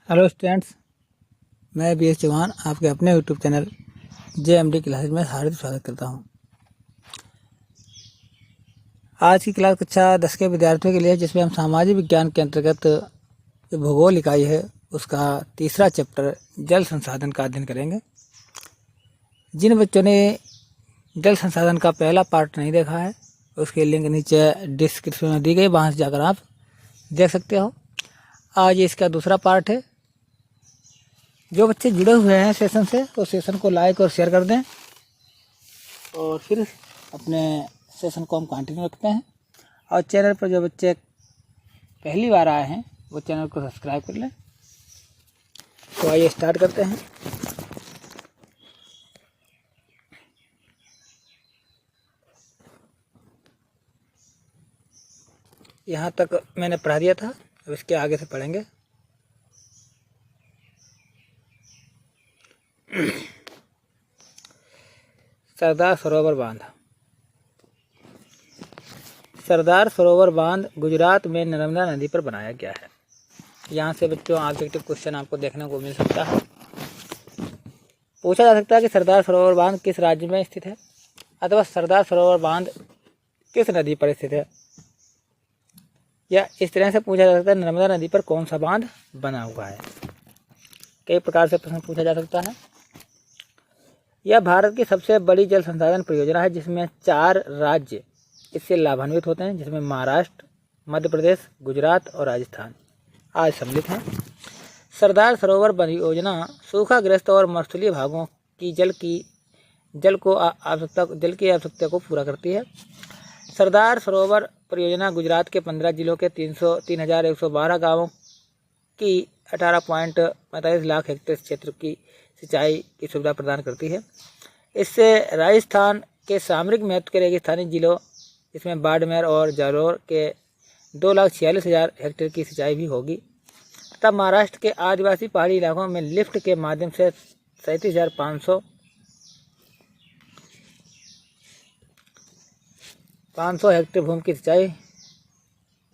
Hello students, मैं B S Chauhan आपके अपने यूट्यूब चैनल JMD क्लासेज में हार्दिक स्वागत करता हूं। आज की क्लास कक्षा 10 के विद्यार्थियों के लिए, जिसमें हम सामाजिक विज्ञान के अंतर्गत जो भूगोल इकाई है उसका तीसरा चैप्टर जल संसाधन का अध्ययन करेंगे। जिन बच्चों ने जल संसाधन का पहला पार्ट नहीं देखा है उसके लिंक नीचे डिस्क्रिप्शन में दी गई, वहाँ से जाकर आप देख सकते हो। आज इसका दूसरा पार्ट है। जो बच्चे जुड़े हुए हैं सेशन से, तो सेशन को लाइक और शेयर कर दें और फिर अपने सेशन को हम कंटिन्यू रखते हैं। और चैनल पर जो बच्चे पहली बार आए हैं वो चैनल को सब्सक्राइब कर लें। तो आइए स्टार्ट करते हैं। यहाँ तक मैंने पढ़ा दिया था, अब इसके आगे से पढ़ेंगे। सरदार सरोवर बांध। सरदार सरोवर बांध गुजरात में नर्मदा नदी पर बनाया गया है। यहाँ से बच्चों ऑब्जेक्टिव क्वेश्चन आपको देखने को मिल सकता है। पूछा जा सकता है कि सरदार सरोवर बांध किस राज्य में स्थित है, अथवा सरदार सरोवर बांध किस नदी पर स्थित है, या इस तरह से पूछा जा सकता है नर्मदा नदी पर कौन सा बांध बना हुआ है। कई प्रकार से प्रश्न पूछा जा सकता है। यह भारत की सबसे बड़ी जल संसाधन परियोजना है, जिसमें 4 राज्य इससे लाभान्वित होते हैं, जिसमें महाराष्ट्र, मध्य प्रदेश, गुजरात और राजस्थान आज सम्मिलित हैं। सरदार सरोवर परियोजना सूखाग्रस्त और मरुस्थलीय भागों की जल की आवश्यकता को पूरा करती है। सरदार सरोवर परियोजना गुजरात के 15 जिलों के 3,112 गाँवों की 18.45 लाख हेक्टेयर क्षेत्र की सिंचाई की सुविधा प्रदान करती है। इससे राजस्थान के सामरिक महत्व के रेगिस्तानी जिलों, इसमें बाड़मेर और जालौर के 2,46,000 हेक्टेयर की सिंचाई भी होगी, तथा महाराष्ट्र के आदिवासी पहाड़ी इलाकों में लिफ्ट के माध्यम से 37,500 हेक्टेयर भूमि की सिंचाई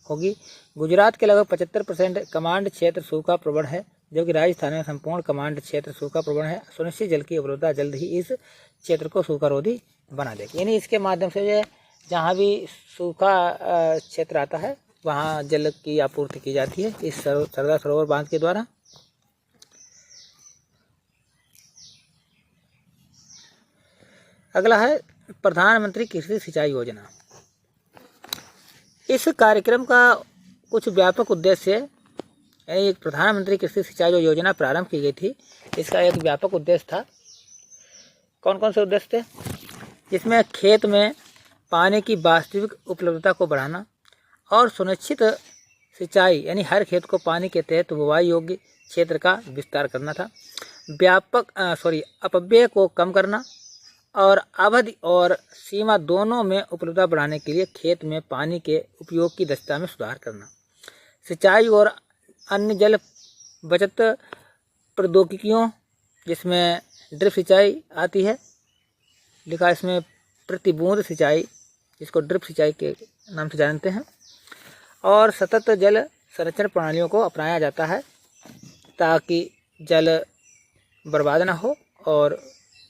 होगी। गुजरात के लगभग 75% कमांड क्षेत्र सूखा प्रवण है, जबकि राजस्थान में संपूर्ण कमांड क्षेत्र सूखा प्रवण है। सुनिश्चित जल की उपलब्धता जल्द ही इस क्षेत्र को सूखारोधी बना देगी। यानी इसके माध्यम से जहाँ भी सूखा क्षेत्र आता है वहाँ जल की आपूर्ति की जाती है इस सरदार सरोवर बांध के द्वारा। अगला है प्रधानमंत्री कृषि सिंचाई योजना। इस कार्यक्रम का कुछ व्यापक उद्देश्य, एक प्रधानमंत्री कृषि सिंचाई जो योजना प्रारंभ की गई थी, इसका एक व्यापक उद्देश्य था। कौन कौन से उद्देश्य थे? जिसमें खेत में पानी की वास्तविक उपलब्धता को बढ़ाना और सुनिश्चित सिंचाई, यानी हर खेत को पानी के तहत बुवाई योग्य क्षेत्र का विस्तार करना था। अपव्यय को कम करना और अवधि और सीमा दोनों में उपलब्धता बढ़ाने के लिए खेत में पानी के उपयोग की दक्षता में सुधार करना। सिंचाई और अन्य जल बचत प्रौद्योगिकियों, जिसमें ड्रिप सिंचाई आती है, लिखा इसमें प्रतिबूंद सिंचाई, जिसको ड्रिप सिंचाई के नाम से जानते हैं, और सतत जल संरक्षण प्रणालियों को अपनाया जाता है ताकि जल बर्बाद ना हो और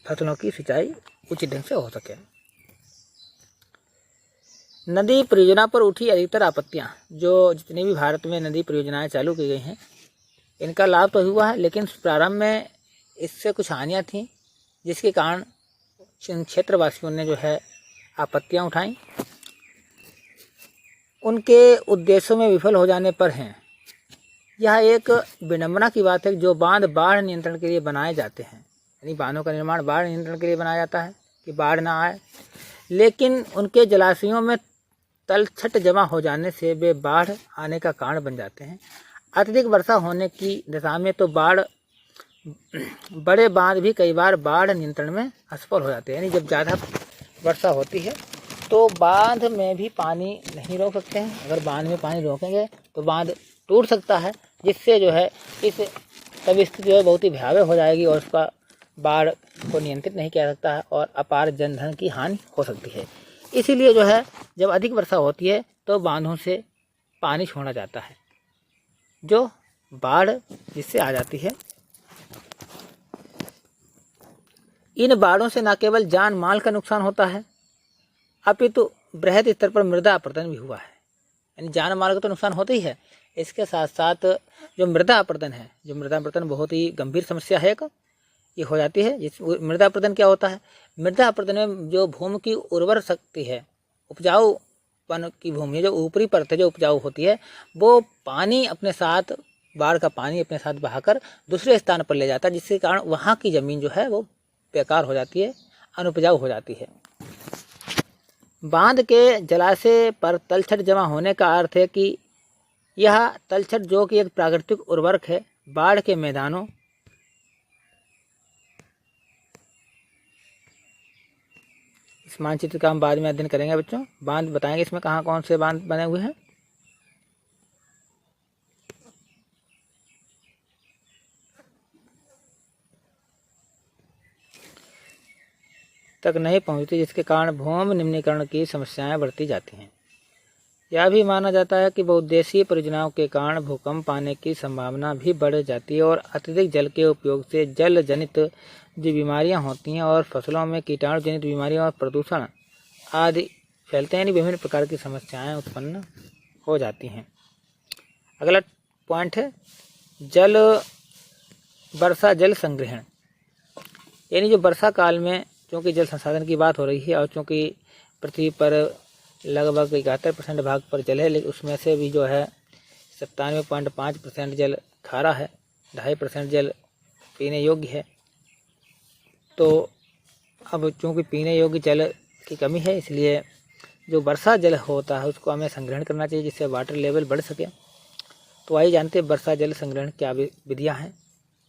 फसलों की सिंचाई उचित ढंग से हो सके। नदी परियोजना पर उठी अधिकतर आपत्तियां, जो जितनी भी भारत में नदी परियोजनाएं चालू की गई हैं, इनका लाभ तो हुआ है, लेकिन प्रारंभ में इससे कुछ हानियां थीं, जिसके कारण क्षेत्रवासियों ने जो है आपत्तियां उठाई। उनके उद्देश्यों में विफल हो जाने पर हैं। यह एक विडंबना की बात है जो बांध बाढ़ नियंत्रण के लिए बनाए जाते हैं, यानी बांधों का निर्माण बाढ़ नियंत्रण के लिए बनाया जाता है कि बाढ़ ना आए, लेकिन उनके जलाशयों में तलछट जमा हो जाने से वे बाढ़ आने का कारण बन जाते हैं। अत्यधिक वर्षा होने की दशा में तो बड़े बांध भी कई बार बाढ़ नियंत्रण में असफल हो जाते हैं। यानी जब ज़्यादा वर्षा होती है तो बांध में भी पानी नहीं रोक सकते हैं। अगर बांध में पानी रोकेंगे तो बांध टूट सकता है, जिससे जो है इस तब स्थिति जो है बहुत ही भयावह हो जाएगी और उसका बाढ़ को नियंत्रित नहीं किया जा सकता है और अपार जनधन की हानि हो सकती है। इसीलिए जो है जब अधिक वर्षा होती है तो बांधों से पानी छोड़ा जाता है, जो बाढ़ जिससे आ जाती है। इन बाढ़ों से न केवल जान माल का नुकसान होता है अपितु बृहद स्तर पर मृदा अपरदन भी हुआ है। यानी जान माल का तो नुकसान होता ही है, इसके साथ साथ जो मृदा अपरदन है, जो मृदा अपरदन बहुत ही गंभीर समस्या है ये हो जाती है। जिस मृदा अपरदन क्या होता है, मृदा अपरदन में जो भूमि की उर्वर शक्ति है, उपजाऊपन की भूमि, जो ऊपरी परत जो उपजाऊ होती है, वो पानी अपने साथ, बाढ़ का पानी अपने साथ बहाकर दूसरे स्थान पर ले जाता है, जिसके कारण वहाँ की ज़मीन जो है वो बेकार हो जाती है, अनुपजाऊ हो जाती है। बांध के जलाशय पर तलछट जमा होने का अर्थ है कि यह तलछट, जो कि एक प्राकृतिक उर्वरक है, बाढ़ के मैदानों इस मानचित्र का हम बाद में अध्ययन करेंगे बच्चों। बांध बताएंगे इसमें कहाँ कौन से बांध बने हुए हैं। तक नहीं पहुँचती, जिसके कारण भूमि निम्नीकरण की समस्याएं बढ़ती जाती हैं। यह भी माना जाता है कि बहुउद्देशीय परियोजनाओं के कारण भूकंप आने की संभावना भी बढ़ जाती है और अत्यधिक जल के उपयोग से जल जनित जो बीमारियां होती हैं और फसलों में कीटाणु जनित बीमारियां और प्रदूषण आदि फैलते हैं। विभिन्न प्रकार की समस्याएं उत्पन्न हो जाती हैं। अगला पॉइंट है वर्षा जल संग्रहण। यानी जो वर्षा काल में चूँकि जल संसाधन की बात हो रही है और चूँकि पृथ्वी पर लगभग 71% भाग पर जल है, लेकिन उसमें से भी जो है 97.5% जल खारा है, 2.5% जल पीने योग्य है। तो अब चूँकि पीने योग्य जल की कमी है, इसलिए जो वर्षा जल होता है उसको हमें संग्रहण करना चाहिए, जिससे वाटर लेवल बढ़ सके। तो आइए जानते हैं वर्षा जल संग्रहण क्या विधियाँ हैं,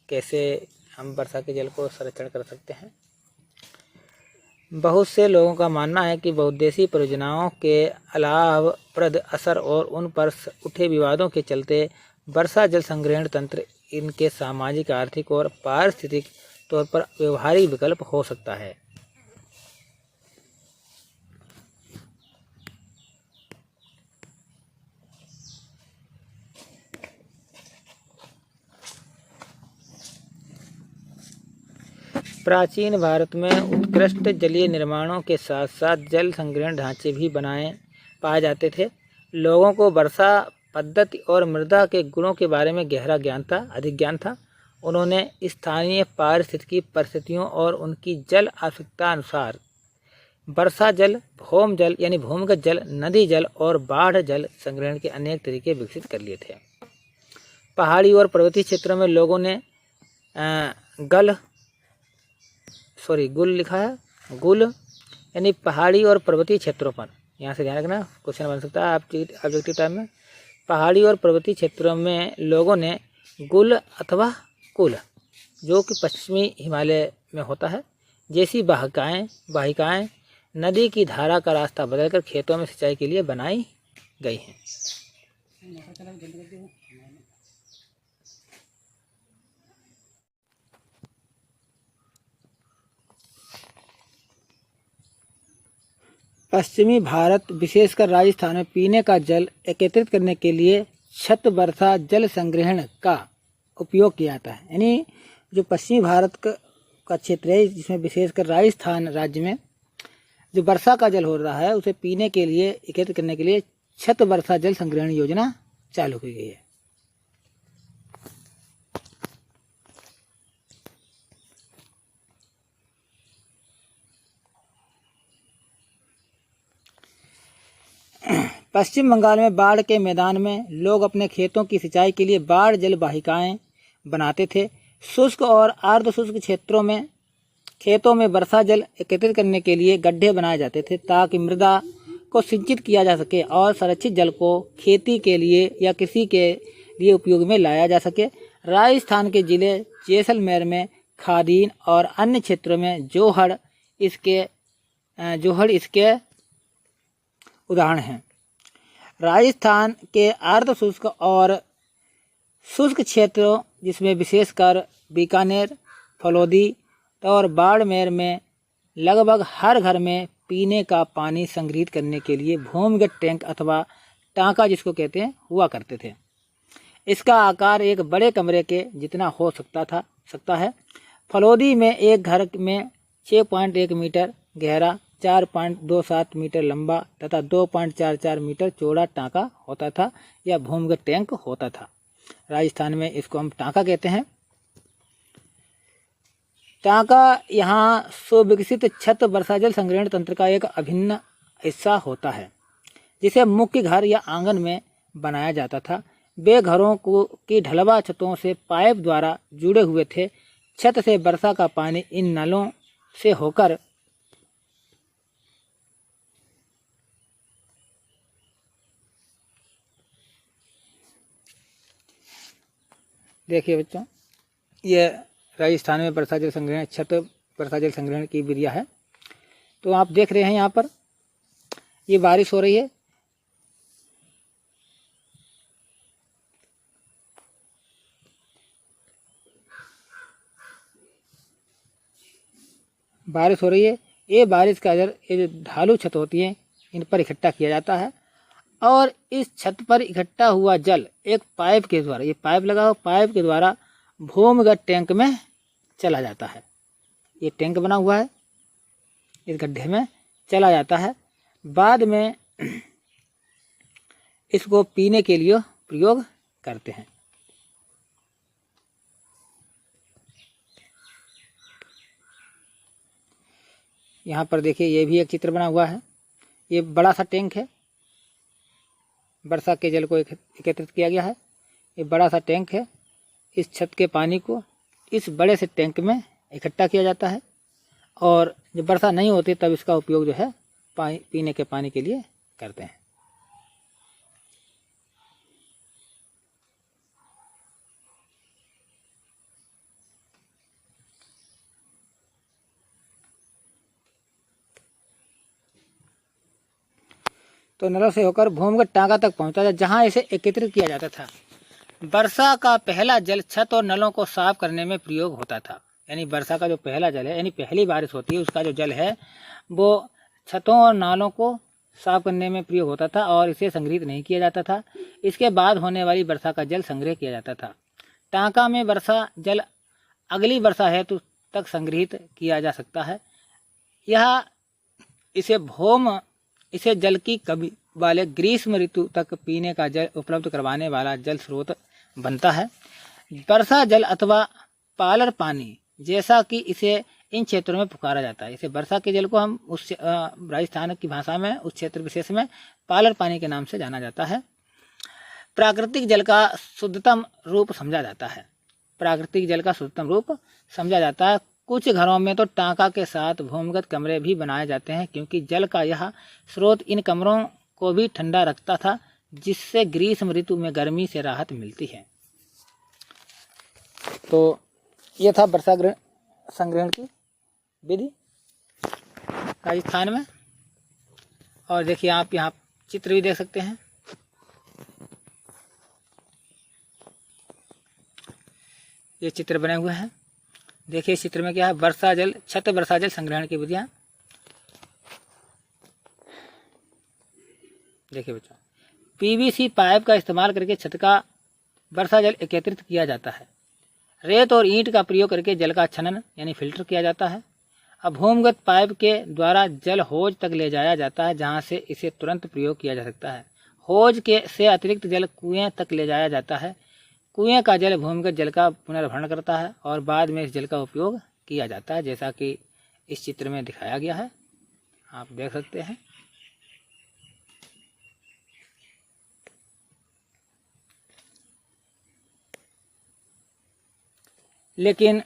कैसे हम वर्षा के जल को संरक्षण कर सकते हैं। बहुत से लोगों का मानना है कि बहुउद्देशीय परियोजनाओं के लाभप्रद असर और उन पर उठे विवादों के चलते वर्षा जल संग्रहण तंत्र इनके सामाजिक, आर्थिक और पारिस्थितिक तौर पर व्यवहारिक विकल्प हो सकता है। प्राचीन भारत में उत्कृष्ट जलीय निर्माणों के साथ साथ जल संग्रहण ढांचे भी पाए जाते थे। लोगों को वर्षा पद्धति और मृदा के गुणों के बारे में अधिक ज्ञान था। उन्होंने स्थानीय पारिस्थितिकी परिस्थितियों और उनकी जल आवश्यकता अनुसार वर्षा जल, भौम जल यानी भूमिगत जल, नदी जल और बाढ़ जल संग्रहण के अनेक तरीके विकसित कर लिए थे। पहाड़ी और पर्वतीय क्षेत्रों में लोगों ने गुल लिखा है, गुल यानी पहाड़ी और पर्वतीय क्षेत्रों पर, यहाँ से ध्यान रखना, क्वेश्चन बन सकता है ऑब्जेक्टिव टाइम में। पहाड़ी और पर्वतीय क्षेत्रों में लोगों ने गुल अथवा कुल, जो कि पश्चिमी हिमालय में होता है, जैसी वाहिकाएं नदी की धारा का रास्ता बदलकर खेतों में सिंचाई के लिए बनाई गई हैं। पश्चिमी भारत विशेषकर राजस्थान में पीने का जल एकत्रित करने के लिए छत वर्षा जल संग्रहण का उपयोग किया जाता है। यानी जो पश्चिमी भारत का क्षेत्र है, जिसमें विशेषकर राजस्थान राज्य में जो वर्षा का जल हो रहा है, उसे पीने के लिए एकत्रित करने के लिए छत वर्षा जल संग्रहण योजना चालू की गई है। पश्चिम बंगाल में बाढ़ के मैदान में लोग अपने खेतों की सिंचाई के लिए बाढ़ जल वाहिकाएं बनाते थे। शुष्क और अर्ध शुष्क क्षेत्रों में खेतों में वर्षा जल एकत्रित करने के लिए गड्ढे बनाए जाते थे, ताकि मृदा को सिंचित किया जा सके और संरक्षित जल को खेती के लिए या कृषि के लिए उपयोग में लाया जा सके। राजस्थान के जिले जैसलमेर में खादीन और अन्य क्षेत्रों में जोहड़ इसके उदाहरण हैं। राजस्थान के अर्ध शुष्क और शुष्क क्षेत्रों, जिसमें विशेषकर बीकानेर, फलोदी और बाड़मेर में लगभग हर घर में पीने का पानी संग्रहित करने के लिए भूमिगत टैंक अथवा टांका जिसको कहते हैं हुआ करते थे। इसका आकार एक बड़े कमरे के जितना हो सकता है। फलोदी में एक घर में 6.1 मीटर गहरा, 4.27 मीटर लंबा तथा 2.44 मीटर चौड़ा टाँका होता था या भूमिगत टैंक होता था। राजस्थान में इसको हम टाँका कहते हैं। टाँका यहाँ सुविकसित छत वर्षा जल संग्रहण तंत्र का एक अभिन्न हिस्सा होता है, जिसे मुख्य घर या आंगन में बनाया जाता था। वे घरों की ढलवा छतों से पाइप द्वारा जुड़े हुए थे। छत से वर्षा का पानी इन नलों से होकर देखिए बच्चों, ये राजस्थान में वर्षा जल संग्रहण, छत वर्षा जल संग्रहण की विधियाँ है। तो आप देख रहे हैं यहाँ पर ये बारिश हो रही है। बारिश हो रही है। ये बारिश का जल, ये जो ढालू छत होती है, इन पर इकट्ठा किया जाता है और इस छत पर इकट्ठा हुआ जल एक पाइप के द्वारा, ये पाइप लगा हो, पाइप के द्वारा भूमिगत टैंक में चला जाता है। ये टैंक बना हुआ है, इस गड्ढे में चला जाता है। बाद में इसको पीने के लिए प्रयोग करते हैं। यहाँ पर देखिए, ये भी एक चित्र बना हुआ है। ये बड़ा सा टैंक है, वर्षा के जल को एकत्रित किया गया है। ये बड़ा सा टैंक है। इस छत के पानी को इस बड़े से टैंक में इकट्ठा किया जाता है और जब वर्षा नहीं होती तब इसका उपयोग जो है पीने के पानी के लिए करते हैं। तो नलों से होकर भूमिगत टाँका तक पहुंचता था, जहां इसे एकत्रित किया जाता था। वर्षा का पहला जल छत और नलों को साफ करने में प्रयोग होता था। यानी वर्षा का जो पहला जल है, यानी पहली बारिश होती है, उसका जो जल है वो छतों और नालों को साफ करने में प्रयोग होता था और इसे संग्रहित नहीं किया जाता था। इसके बाद होने वाली वर्षा का जल संग्रह किया जाता था। टाँका में वर्षा जल अगली वर्षा हेतु तक संग्रहित किया जा सकता है। यह इसे जल की कमी वाले ग्रीष्म ऋतु तक पीने का जल उपलब्ध करवाने वाला जल स्रोत बनता है। वर्षा जल अथवा पालर पानी, जैसा कि इसे इन क्षेत्रों में पुकारा जाता है। इसे वर्षा के जल को हम उस राजस्थान की भाषा में उस क्षेत्र विशेष में पालर पानी के नाम से जाना जाता है। प्राकृतिक जल का शुद्धतम रूप समझा जाता है। प्राकृतिक जल का शुद्धतम रूप समझा जाता है। कुछ घरों में तो टाँका के साथ भूमिगत कमरे भी बनाए जाते हैं, क्योंकि जल का यह स्रोत इन कमरों को भी ठंडा रखता था, जिससे ग्रीष्म ऋतु में गर्मी से राहत मिलती है। तो यह था वर्षा संग्रहण की विधि राजस्थान में। और देखिए, आप यहाँ चित्र भी देख सकते हैं। ये चित्र बने हुए हैं। देखिए इस चित्र में क्या है, वर्षा जल, छत वर्षा जल संग्रहण की विधियाँ। देखिए बच्चों, पीवीसी पाइप का इस्तेमाल करके छत का वर्षा जल एकत्रित किया जाता है। रेत और ईंट का प्रयोग करके जल का छनन यानी फिल्टर किया जाता है। अब भूमिगत पाइप के द्वारा जल हौज तक ले जाया जाता है, जहां से इसे तुरंत प्रयोग किया जा सकता है। हौज से अतिरिक्त जल कुएं तक ले जाया जाता है। कुएं का जल भूमिगत जल का पुनर्भरण करता है और बाद में इस जल का उपयोग किया जाता है, जैसा कि इस चित्र में दिखाया गया है, आप देख सकते हैं। लेकिन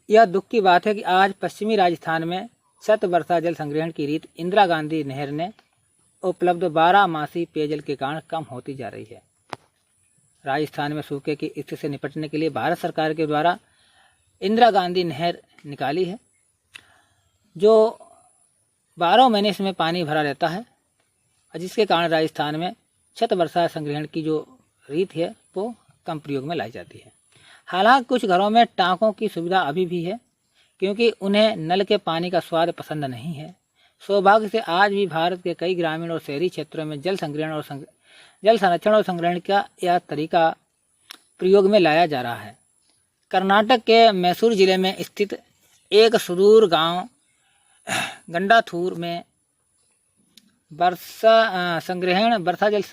यह दुख की बात है कि आज पश्चिमी राजस्थान में छत वर्षा जल संग्रहण की रीत इंदिरा गांधी नहर ने उपलब्ध 12 मासी पेयजल के कारण कम होती जा रही है। राजस्थान में सूखे की स्थिति से निपटने के लिए भारत सरकार के द्वारा इंदिरा गांधी नहर निकाली है, जो 12 महीने इसमें पानी भरा रहता है, जिसके कारण राजस्थान में छत वर्षा संग्रहण की जो रीत है वो कम प्रयोग में लाई जाती है। हालांकि कुछ घरों में टाँकों की सुविधा अभी भी है, क्योंकि उन्हें नल के पानी का स्वाद पसंद नहीं है। सौभाग्य से आज भी भारत के कई ग्रामीण और शहरी क्षेत्रों में जल संग्रहण और जल संरक्षण और संग्रहण का यह तरीका प्रयोग में लाया जा रहा है। कर्नाटक के मैसूर जिले में स्थित एक सुदूर गांव गंडाथूर में वर्षा जल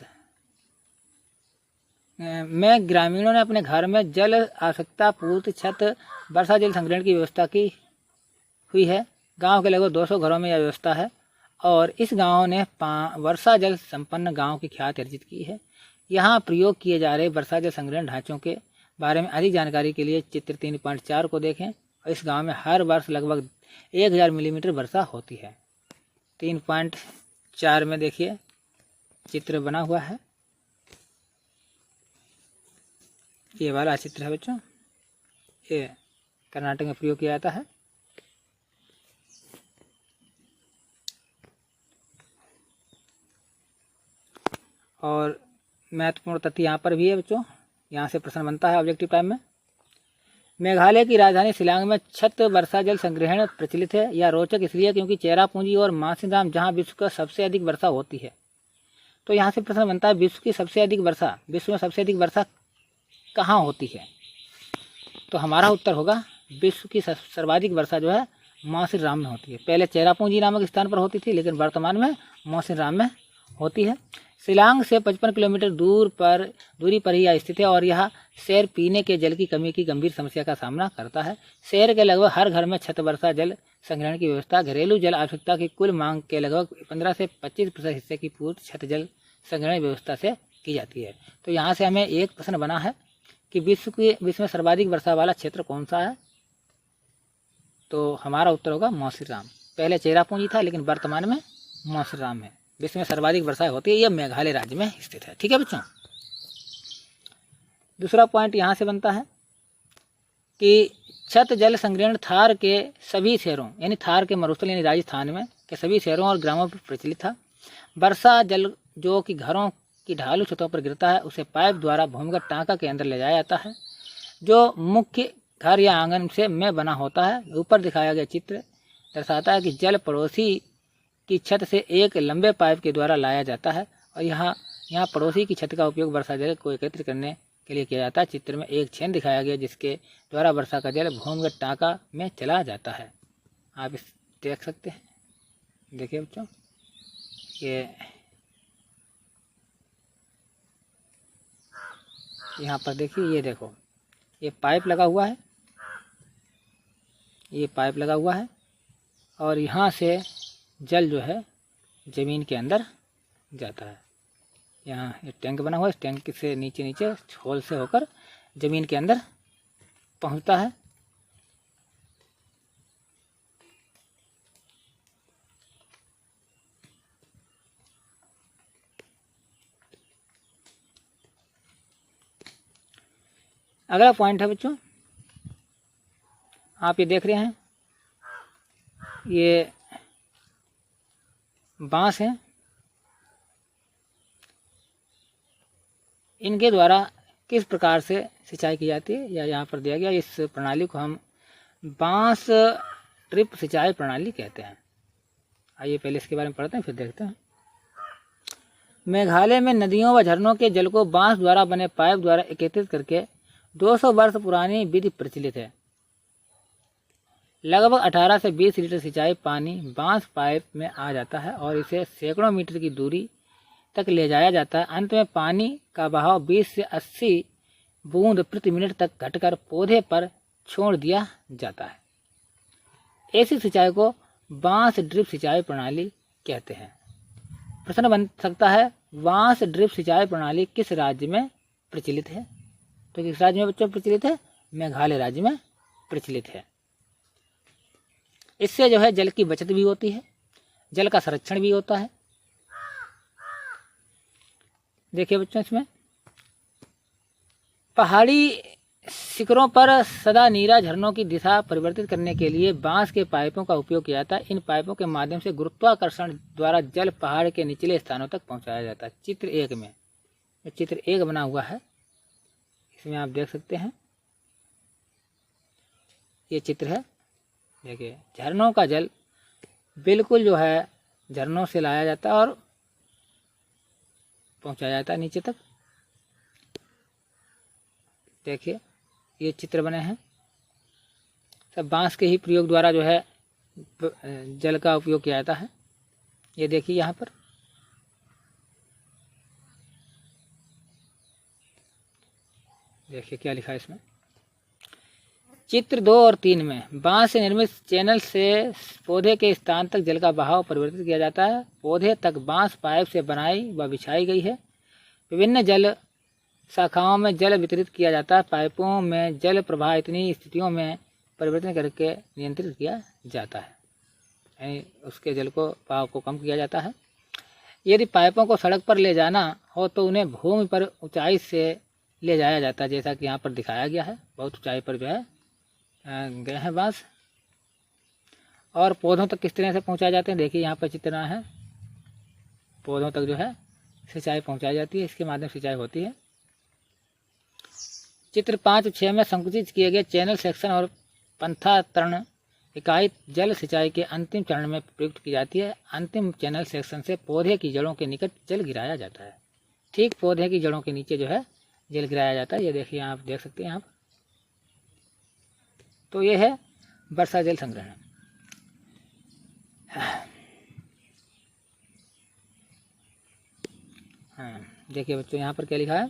में ग्रामीणों ने अपने घर में जल आवश्यकता पूर्ति छत वर्षा जल संग्रहण की व्यवस्था की हुई है। गांव के लगभग 200 घरों में यह व्यवस्था है और इस गांव ने वर्षा जल संपन्न गांव की ख्याति अर्जित की है। यहाँ प्रयोग किए जा रहे वर्षा जल संग्रहण ढांचों के बारे में अधिक जानकारी के लिए चित्र 3.4 को देखें। इस गांव में हर वर्ष लगभग 1000 मिलीमीटर वर्षा होती है। 3.4 में देखिए चित्र बना हुआ है, ये वाला चित्र है बच्चों, ये कर्नाटक में प्रयोग किया जाता है। और महत्वपूर्ण तथ्य यहाँ पर भी है बच्चों, यहाँ से प्रश्न बनता है ऑब्जेक्टिव टाइम में। मेघालय की राजधानी शिलांग में छत वर्षा जल संग्रहण प्रचलित है। यह रोचक इसलिए क्योंकि चेरापूंजी और मासिनराम जहाँ विश्व का सबसे अधिक वर्षा होती है। तो यहाँ से प्रश्न बनता है विश्व में सबसे अधिक वर्षा कहाँ होती है? तो हमारा उत्तर होगा विश्व की सर्वाधिक वर्षा जो है मासिनराम में होती है। पहले चेरापूंजी नामक स्थान पर होती थी, लेकिन वर्तमान में मासिनराम में होती है। शिलांग से 55 किलोमीटर दूरी पर ही यह स्थित है और यह शहर पीने के जल की कमी की गंभीर समस्या का सामना करता है। शहर के लगभग हर घर में छत वर्षा जल संग्रहण की व्यवस्था घरेलू जल आवश्यकता की कुल मांग के लगभग 15 से 25% हिस्से की पूर्ति छत जल संग्रहण व्यवस्था से की जाती है। तो यहाँ से हमें एक प्रश्न बना है कि विश्व में सर्वाधिक वर्षा वाला क्षेत्र कौन सा है? तो हमारा उत्तर होगा मासिनराम। पहले चेरापूंजी था, लेकिन वर्तमान में मासिनराम है। विश्व में सर्वाधिक वर्षा होती है, यह मेघालय राज्य में स्थित है। ठीक है बच्चों। दूसरा पॉइंट यहाँ से बनता है कि छत जल संग्रहण थार के सभी शहरों यानी थार के मरुस्थल यानी राजस्थान में के सभी शहरों और ग्रामों पर प्रचलित था। वर्षा जल जो कि घरों की ढालू छतों पर गिरता है उसे पाइप द्वारा भूमिगत टाँका के अंदर ले जाया जाता है, जो मुख्य घर या आंगन में बना होता है। ऊपर दिखाया गया चित्र दर्शाता है कि जल पड़ोसी की छत से एक लंबे पाइप के द्वारा लाया जाता है और यहाँ पड़ोसी की छत का उपयोग वर्षा जल को एकत्र करने के लिए किया जाता है। चित्र में एक छेद दिखाया गया जिसके द्वारा वर्षा का जल भूमिगत टाँका में चला जाता है। आप इस देख सकते हैं, देखिए बच्चों, ये यहाँ पर देखिए, ये देखो, ये पाइप लगा हुआ है, ये पाइप लगा हुआ है और यहाँ से जल जो है ज़मीन के अंदर जाता है। यहाँ ये टैंक बना हुआ है, इस टैंक से नीचे होल से होकर ज़मीन के अंदर पहुँचता है। अगला पॉइंट है बच्चों, आप ये देख रहे हैं, ये बांस हैं, इनके द्वारा किस प्रकार से सिंचाई की जाती है या यहाँ पर दिया गया। इस प्रणाली को हम बांस ड्रिप सिंचाई प्रणाली कहते हैं। आइए पहले इसके बारे में पढ़ते हैं, फिर देखते हैं। मेघालय में नदियों व झरनों के जल को बांस द्वारा बने पाइप द्वारा एकत्रित करके 200 वर्ष पुरानी विधि प्रचलित है। लगभग 18 से 20 लीटर सिंचाई पानी बांस पाइप में आ जाता है और इसे सैकड़ों मीटर की दूरी तक ले जाया जाता है। अंत में पानी का बहाव 20 से 80 बूंद प्रति मिनट तक घटकर पौधे पर छोड़ दिया जाता है। ऐसी सिंचाई को बांस ड्रिप सिंचाई प्रणाली कहते हैं। प्रश्न बन सकता है, बांस ड्रिप सिंचाई प्रणाली किस राज्य में प्रचलित है? तो किस राज्य में बच्चों प्रचलित है? मेघालय राज्य में प्रचलित है। इससे जो है जल की बचत भी होती है, जल का संरक्षण भी होता है। देखिए बच्चों, इसमें पहाड़ी शिखरों पर सदा नीरा झरनों की दिशा परिवर्तित करने के लिए बांस के पाइपों का उपयोग किया जाता है। इन पाइपों के माध्यम से गुरुत्वाकर्षण द्वारा जल पहाड़ के निचले स्थानों तक पहुंचाया जाता है। चित्र 1 में, चित्र 1 बना हुआ है, इसमें आप देख सकते हैं, ये चित्र है। देखिए, झरनों का जल बिल्कुल जो है झरनों से लाया जाता है और पहुंचाया जाता है नीचे तक। देखिए ये चित्र बने हैं, सब बांस के ही प्रयोग द्वारा जो है जल का उपयोग किया जाता है। ये देखिए यहाँ पर देखिए क्या लिखा है इसमें। चित्र 2 और 3 में बांस से निर्मित चैनल से पौधे के स्थान तक जल का बहाव परिवर्तित किया जाता है। पौधे तक बांस पाइप से बनाई व बिछाई गई है। विभिन्न जल शाखाओं में जल वितरित किया जाता है। पाइपों में जल प्रवाह इतनी स्थितियों में परिवर्तन करके नियंत्रित किया जाता है, यानी उसके जल को बहाव को कम किया जाता है। यदि पाइपों को सड़क पर ले जाना हो तो उन्हें भूमि पर ऊंचाई से ले जाया जाता है, जैसा कि यहाँ पर दिखाया गया है। बहुत ऊंचाई पर जो है गए हैं बांस। और पौधों तक किस तरह से पहुँचाए जाते हैं, देखिए यहाँ पर चित्र है। पौधों तक जो है सिंचाई पहुँचाई जाती है, इसके माध्यम से सिंचाई होती है। चित्र 5 और 6 में संकुचित किए गए चैनल सेक्शन और पंथातरण इकाई जल सिंचाई के अंतिम चरण में प्रयुक्त की जाती है। अंतिम चैनल सेक्शन से पौधे की जड़ों के निकट जल गिराया जाता है। ठीक पौधे की जड़ों के नीचे जो है जल गिराया जाता है। ये देखिए आप देख सकते हैं यहाँ पर। तो ये है वर्षा जल संग्रहण। हाँ देखिए बच्चों यहाँ पर क्या लिखा है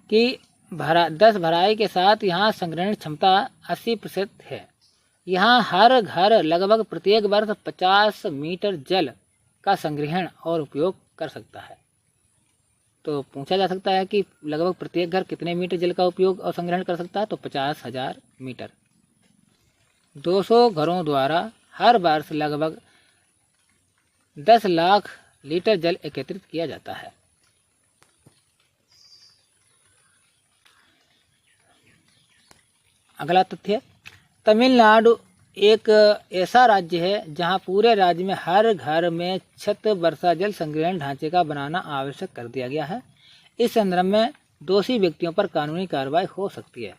कि 10 भराई के साथ यहाँ संग्रहण क्षमता 80% है। यहाँ हर घर लगभग प्रत्येक वर्ष 50 मीटर जल का संग्रहण और उपयोग कर सकता है। तो पूछा जा सकता है कि लगभग प्रत्येक घर कितने मीटर जल का उपयोग और संग्रहण कर सकता है, तो 50,000 मीटर। 200 घरों द्वारा हर वर्ष लगभग 10 लाख लीटर जल एकत्रित किया जाता है। अगला तथ्य, तमिलनाडु एक ऐसा राज्य है जहां पूरे राज्य में हर घर में छत वर्षा जल संग्रहण ढांचे का बनाना आवश्यक कर दिया गया है। इस संदर्भ में दोषी व्यक्तियों पर कानूनी कार्रवाई हो सकती है।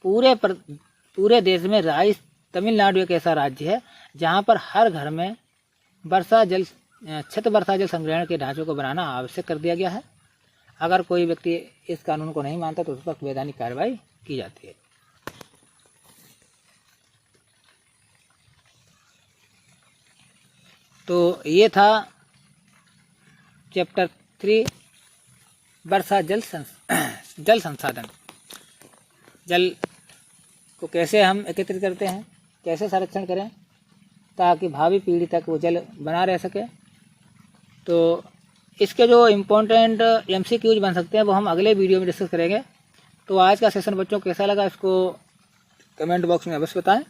पूरे देश में तमिलनाडु एक ऐसा राज्य है जहां पर हर घर में छत वर्षा जल संग्रहण के ढांचों को बनाना आवश्यक कर दिया गया है। अगर कोई व्यक्ति इस कानून को नहीं मानता तो उस पर वैधानिक कार्रवाई की जाती है। तो ये था चैप्टर 3 वर्षा जल संसाधन। जल को कैसे हम एकत्रित करते हैं, कैसे संरक्षण करें ताकि भावी पीढ़ी तक वो जल बना रह सके। तो इसके जो इम्पोर्टेंट MCQs बन सकते हैं वो हम अगले वीडियो में डिस्कस करेंगे। तो आज का सेशन बच्चों कैसा लगा इसको कमेंट बॉक्स में अवश्य बताएं।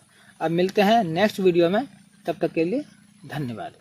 अब मिलते हैं नेक्स्ट वीडियो में, तब तक के लिए धन्यवाद।